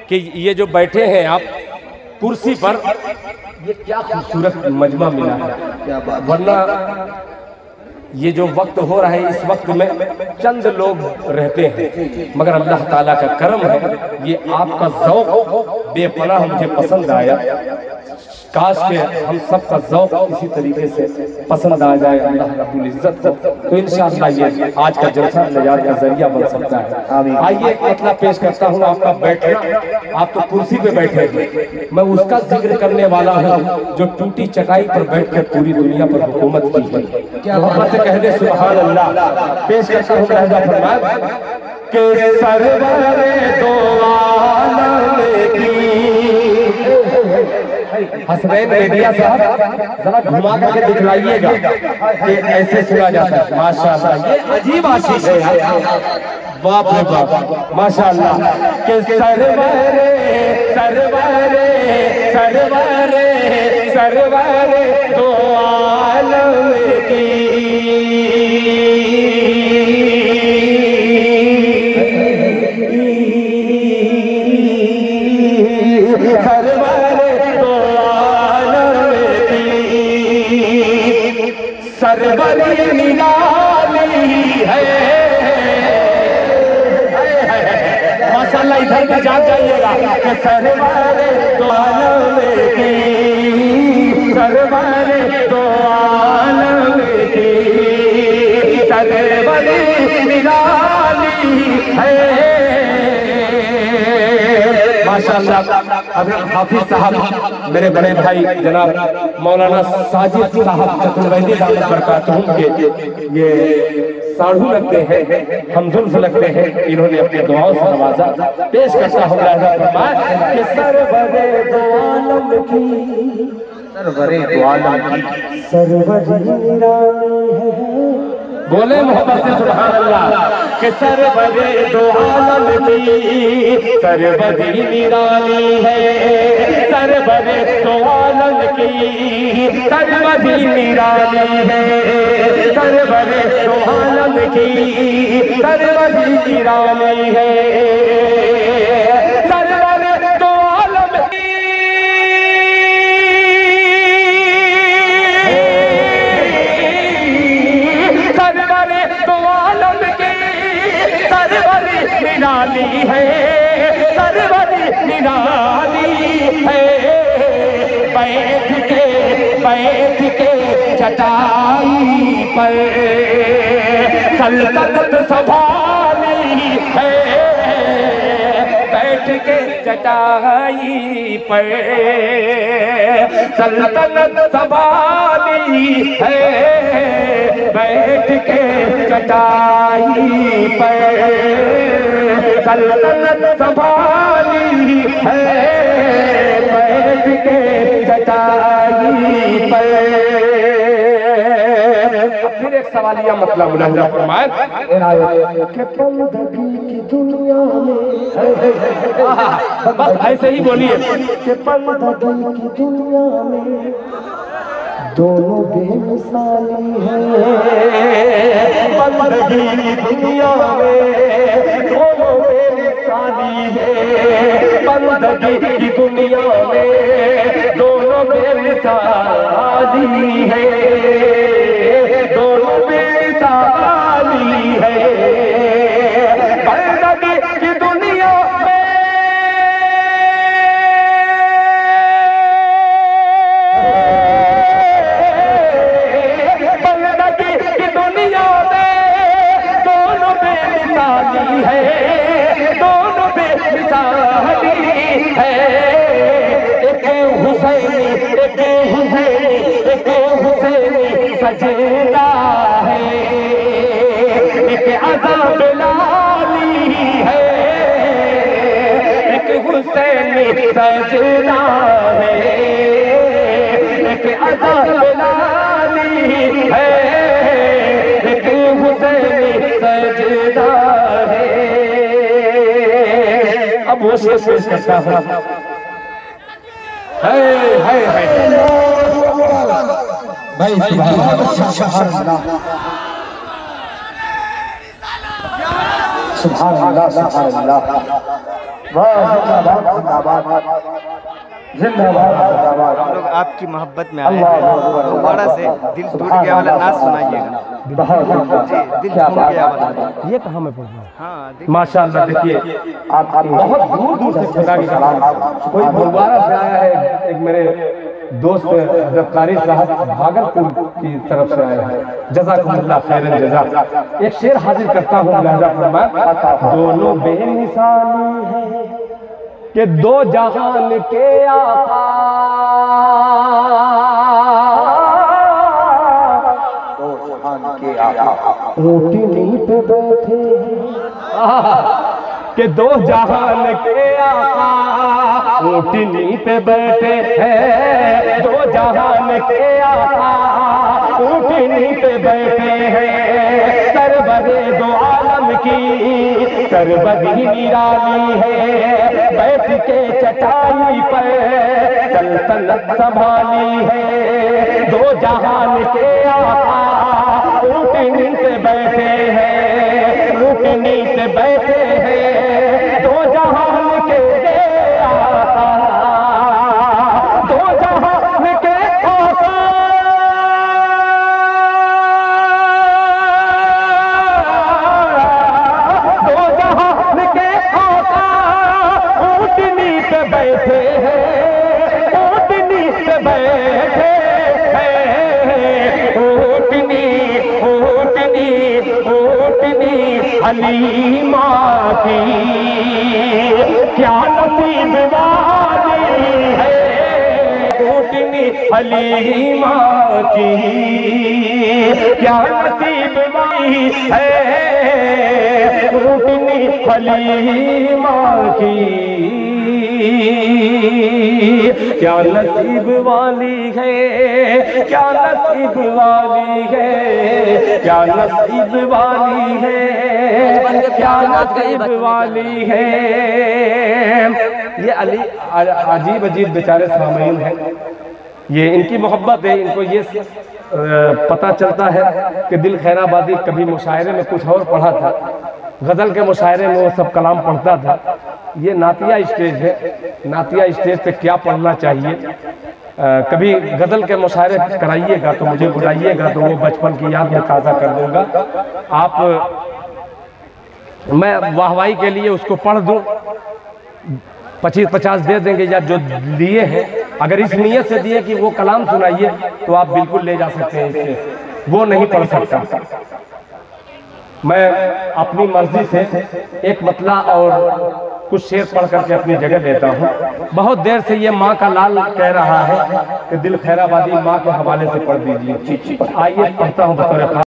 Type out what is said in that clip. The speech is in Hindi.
कि ये जो बैठे हैं आप कुर्सी पर, ये क्या खूबसूरत मजमा मिला है। वरना ये जो वक्त हो रहा है, इस वक्त में चंद लोग रहते हैं, मगर अल्लाह ताला का करम है, ये आपका ज़ौक़ बेपनाह मुझे पसंद आया। काश के हम सबका ज़ौक़ इसी तरीके से पसंद आ जाए अल्लाह रब्बुल इज़्ज़त को, तो इंशाअल्लाह ये आज का जलसा नजात का जरिया बन सकता है। आइए मतलब पेश करता हूँ आपका बैठना। आप तो कुर्सी पे बैठे हैं, मैं उसका जिक्र करने वाला हूँ जो टूटी चटाई पर बैठकर पूरी दुनिया पर हुकूमत की है। मोहब्बत से कह दे सुभान अल्लाह। पेश करता हूँ लहजा फरमाया के सरवरे दो आलम की। हसनैन रेडिया साहब जरा घुमा करके दिखलाइएगा कि ऐसे सुना जाता है। माशाअल्लाह, ये अजीब आशीष है यार, बाप रे बाप, माशाअल्लाह। के सरवरे सरवरे सरवरे सरवरे दो आलम की। सरवरी निराली है, माशाअल्लाह। इधर भी जाग जाइएगा कि सरवरे दो आलम की, सरवरे दो आलम की, सरवरी निराली है, माशाअल्लाह। अभी हाफिज साहब मेरे बड़े भाई जनाब मौलाना साजिद साहब चतुर्वेदी दामत बरकातहू के ये साढ़ू लगते हैं, हमजुल्फ लगते हैं, इन्होंने अपने दुआओं से नवाजा। पेश करता हूँ कि सरवरे दो आलम की, सरवरे दो आलम की, सरवरी निराली है। बोले मोहब्बत से सुभान अल्लाह। कि सरवरे दो आलम की, सरवरी निराली है, सरवरे दो आलम की, सरवरी निराली है, सरवरे दो आलम की, सरवरी निराली है, सरवरे दो आलम की, सरवरे दो आलम की, सरवरी निराली है, सरवरी निराली है। बैठ के चटाई पर सल्तनत संभाली है, बैठ के चटाई पर सल्तनत संभाली है, बैठ के चटाई पर सल्तनत संभाली है, बैठ के चटाई पर। फिर एक सवालिया मतलब मुलाहिजा फरमाए कि बंदगी की दुनिया में, बस ऐसे ही बोलिए कि बंदगी की दुनिया में दोनों बेमिसाली है, बंदगी की दुनिया में दोनों बेमिसाली है, बंदगी की दुनिया में दोनों बेमिसाली है, दोनों बेमिसाली है, बंदगी की दुनिया में दोनों बेमिसाली है, दोनों बेमिसाली है। एक हुसैनी सजदा है, एक अज़ाब लाली है, एक हुसैनी सजदा है, एक अज़ाब लाली है, एक हुसैनी सजदा है। अब वो शेर पेश करता हूँ। भाई सुभान अल्लाह सुभान अल्लाह। हम लोग आपकी मोहब्बत में आए हैं, दोबारा से दिल टूट गया वाला नाच सुनाइएगा जी, दिल टूट गया वाला। ये कहाँ में पढ़ना? हाँ माशाअल्लाह, देखिए बहुत दूर दूर से खुदा की कलाम, कोई भोपाल से आया है, एक मेरे दोस्त हज़रत कारी साहब भागलपुर की तरफ से आए हैं, जज़ाकुमुल्लाह खैरन जज़ा। एक शेर हाजिर करता हूँ, लहजा फरमाया, दोनों बेमिसाली हैं कि दो जहान के आका, ऊँटनी पे बैठे कि दो जहान के आका ऊँटनी पे बैठे हैं, दो जहान के आका ऊँटनी पे बैठे हैं। सरवरे दो आलम की सरबरी निराली है, बैठ के चटाई पर सल्तनत संभाली है। दो जहान के आका ऊँटनी पे बैठे हैं, ऊँटनी पे बैठे हैं। दो जहान के आका, दो जहान के आका, दो जहान के आका ऊँटनी पे बैठे हैं, ऊँटनी पे बैठे हैं। ऊँटनी ऊँटनी ऊँटनी हलीमा की क्या नसीब वाली है, ऊँटनी हलीमा की क्या नसीब वाली है, ऊँटनी हलीमा की क्या नसीब वाली है, क्या नसीब वाली है, क्या नसीब वाली है, क्या नसीब वाली है। ये अली अजीब अजीब बेचारे सामीन हैं, ये इनकी मोहब्बत है, इनको ये पता चलता है कि दिल खैराबादी कभी मुशायरे में कुछ और पढ़ा था, गज़ल के मुशायरे में वो सब कलाम पढ़ता था। ये नातिया स्टेज है, नातिया स्टेज पे क्या पढ़ना चाहिए, कभी गज़ल के मुशायरे कराइएगा तो मुझे बुलाइएगा, तो वो बचपन की याद में ताज़ा कर दूंगा। आप मैं वाहवाही के लिए उसको पढ़ दूं, 25-50 दे देंगे या जो लिए हैं, अगर इस नीयत से दिए कि वो कलाम सुनाइए तो आप बिल्कुल ले जा सकते हैं इससे, वो नहीं पढ़ सकता। मैं अपनी मर्जी से एक मतला और कुछ शेर पढ़ करके अपनी जगह देता हूँ। बहुत देर से ये माँ का लाल कह रहा है कि दिल खैराबादी माँ के हवाले से पढ़ दीजिए। आइए पढ़ता हूँ बतौर